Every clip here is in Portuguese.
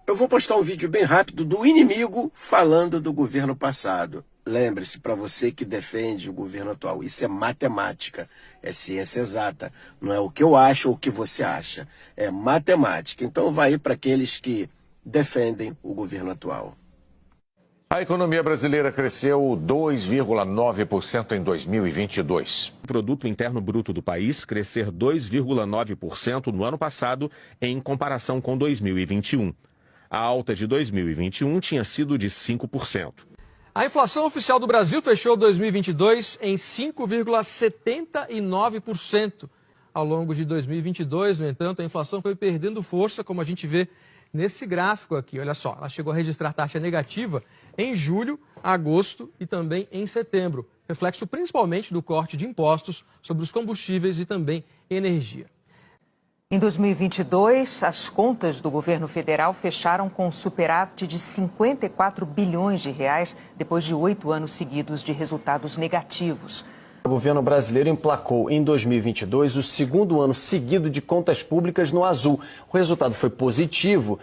Eu vou postar um vídeo bem rápido do inimigo falando do governo passado. Lembre-se, para você que defende o governo atual, isso é matemática, é ciência exata. Não é o que eu acho ou o que você acha, é matemática. Então vai para aqueles que defendem o governo atual. A economia brasileira cresceu 2,9% em 2022. O produto interno bruto do país crescer 2,9% no ano passado em comparação com 2021. A alta de 2021 tinha sido de 5%. A inflação oficial do Brasil fechou 2022 em 5,79%. Ao longo de 2022, no entanto, a inflação foi perdendo força, como a gente vê nesse gráfico aqui. Olha só, ela chegou a registrar taxa negativa em julho, agosto e também em setembro, reflexo principalmente do corte de impostos sobre os combustíveis e também energia. Em 2022, as contas do governo federal fecharam com um superávit de 54 bilhões de reais, depois de 8 anos seguidos de resultados negativos. O governo brasileiro emplacou em 2022 o segundo ano seguido de contas públicas no azul. O resultado foi positivo.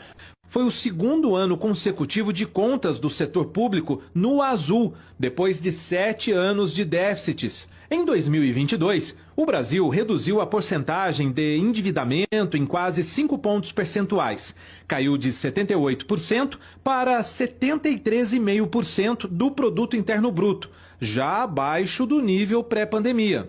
Foi o segundo ano consecutivo de contas do setor público no azul, depois de 7 anos de déficits. Em 2022, o Brasil reduziu a porcentagem de endividamento em quase 5 pontos percentuais. Caiu de 78% para 73,5% do produto interno bruto, já abaixo do nível pré-pandemia.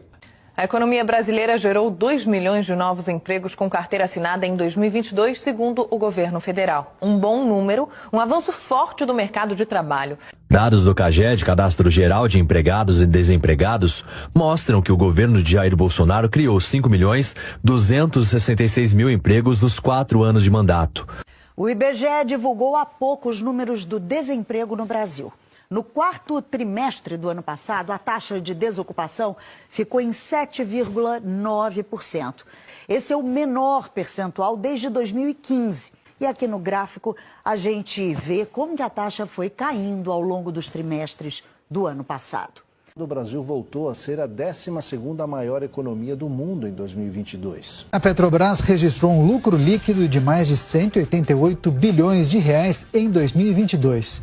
A economia brasileira gerou 2 milhões de novos empregos com carteira assinada em 2022, segundo o governo federal. Um bom número, um avanço forte do mercado de trabalho. Dados do CAGED, Cadastro Geral de Empregados e Desempregados, mostram que o governo de Jair Bolsonaro criou 5.266.000 empregos nos 4 anos de mandato. O IBGE divulgou há pouco os números do desemprego no Brasil. No quarto trimestre do ano passado, a taxa de desocupação ficou em 7,9%. Esse é o menor percentual desde 2015. E aqui no gráfico a gente vê como que a taxa foi caindo ao longo dos trimestres do ano passado. O Brasil voltou a ser a 12ª maior economia do mundo em 2022. A Petrobras registrou um lucro líquido de mais de 188 bilhões de reais em 2022.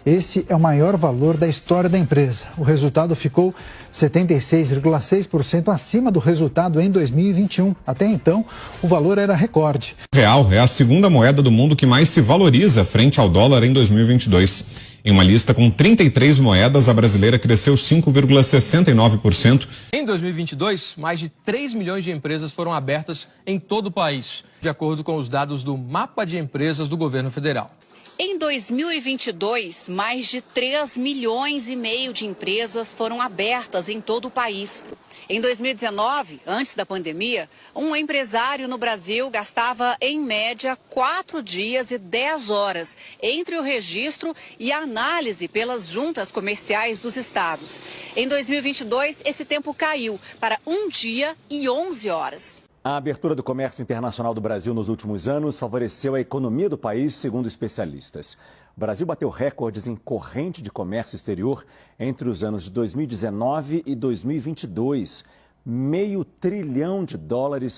Esse é o maior valor da história da empresa. O resultado ficou 76,6% acima do resultado em 2021. Até então, o valor era recorde. O real é a segunda moeda do mundo que mais se valoriza frente ao dólar em 2022. Em uma lista com 33 moedas, a brasileira cresceu 5,69%. Em 2022, mais de 3 milhões de empresas foram abertas em todo o país, de acordo com os dados do Mapa de Empresas do Governo Federal. Em 2022, mais de 3 milhões e meio de empresas foram abertas em todo o país. Em 2019, antes da pandemia, um empresário no Brasil gastava, em média, 4 dias e 10 horas entre o registro e a análise pelas juntas comerciais dos estados. Em 2022, esse tempo caiu para 1 dia e 11 horas. A abertura do comércio internacional do Brasil nos últimos anos favoreceu a economia do país, segundo especialistas. O Brasil bateu recordes em corrente de comércio exterior entre os anos de 2019 e 2022. $500 bilhão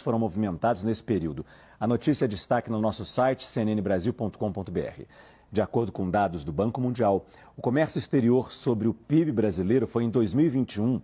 foram movimentados nesse período. A notícia é destaque no nosso site cnnbrasil.com.br. De acordo com dados do Banco Mundial, o comércio exterior sobre o PIB brasileiro foi em 2021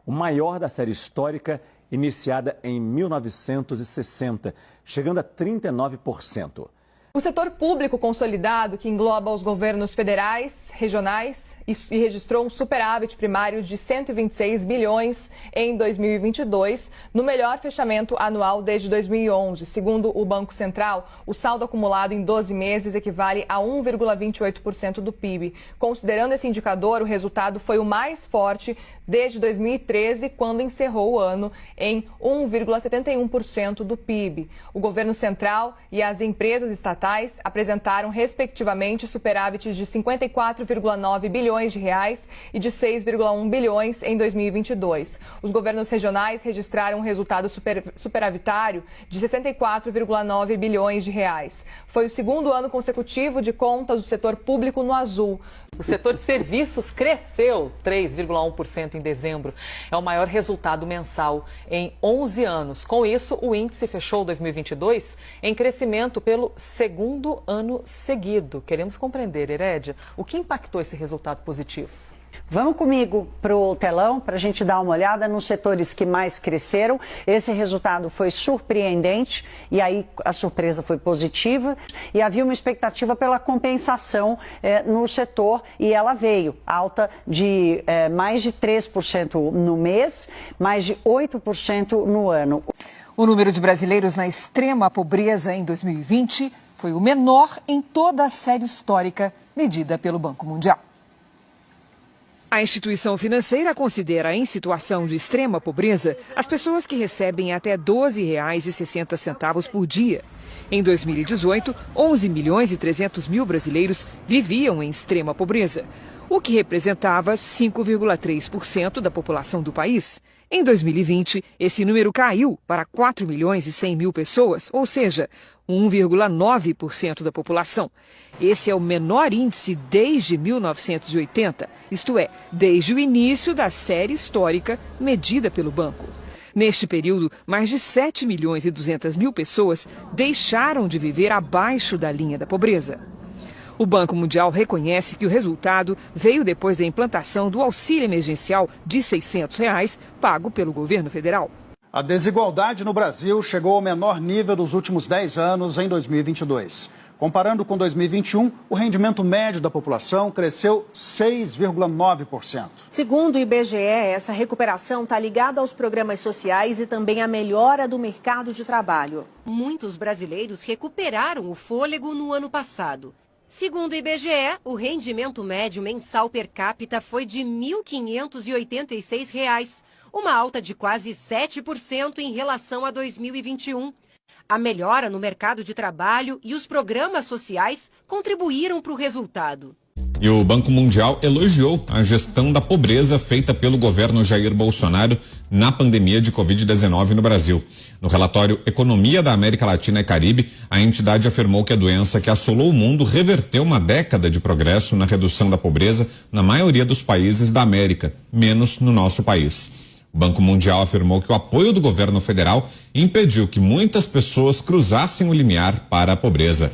o maior da série histórica iniciada em 1960, chegando a 39%. O setor público consolidado, que engloba os governos federais, regionais e registrou um superávit primário de 126 bilhões em 2022, no melhor fechamento anual desde 2011. Segundo o Banco Central, o saldo acumulado em 12 meses equivale a 1,28% do PIB. Considerando esse indicador, o resultado foi o mais forte desde 2013, quando encerrou o ano em 1,71% do PIB. O governo central e as empresas estatais apresentaram, respectivamente, superávites de 54,9 bilhões de reais e de 6,1 bilhões em 2022. Os governos regionais registraram um resultado superavitário de 64,9 bilhões de reais. Foi o segundo ano consecutivo de contas do setor público no azul. O setor de serviços cresceu 3,1% em dezembro. É o maior resultado mensal em 11 anos. Com isso, o índice fechou 2022 em crescimento pelo segundo segundo ano seguido. Queremos compreender, Herédia, o que impactou esse resultado positivo? Vamos comigo para o telão para a gente dar uma olhada nos setores que mais cresceram. Esse resultado foi surpreendente e aí a surpresa foi positiva e havia uma expectativa pela compensação no setor e ela veio, alta de mais de 3% no mês, mais de 8% no ano. O número de brasileiros na extrema pobreza em 2020 foi o menor em toda a série histórica medida pelo Banco Mundial. A instituição financeira considera em situação de extrema pobreza as pessoas que recebem até R$ 12,60 por dia. Em 2018, 11 milhões e 300 mil brasileiros viviam em extrema pobreza, o que representava 5,3% da população do país. Em 2020, esse número caiu para 4 milhões e 100 mil pessoas, ou seja, 1,9% da população. Esse é o menor índice desde 1980, isto é, desde o início da série histórica medida pelo banco. Neste período, mais de 7 milhões e 200 mil pessoas deixaram de viver abaixo da linha da pobreza. O Banco Mundial reconhece que o resultado veio depois da implantação do auxílio emergencial de R$ 600 pago pelo governo federal. A desigualdade no Brasil chegou ao menor nível dos últimos 10 anos em 2022. Comparando com 2021, o rendimento médio da população cresceu 6,9%. Segundo o IBGE, essa recuperação está ligada aos programas sociais e também à melhora do mercado de trabalho. Muitos brasileiros recuperaram o fôlego no ano passado. Segundo o IBGE, o rendimento médio mensal per capita foi de R$ 1.586, uma alta de quase 7% em relação a 2021. A melhora no mercado de trabalho e os programas sociais contribuíram para o resultado. E o Banco Mundial elogiou a gestão da pobreza feita pelo governo Jair Bolsonaro na pandemia de Covid-19 no Brasil. No relatório Economia da América Latina e Caribe, a entidade afirmou que a doença que assolou o mundo reverteu uma década de progresso na redução da pobreza na maioria dos países da América, menos no nosso país. O Banco Mundial afirmou que o apoio do governo federal impediu que muitas pessoas cruzassem o limiar para a pobreza.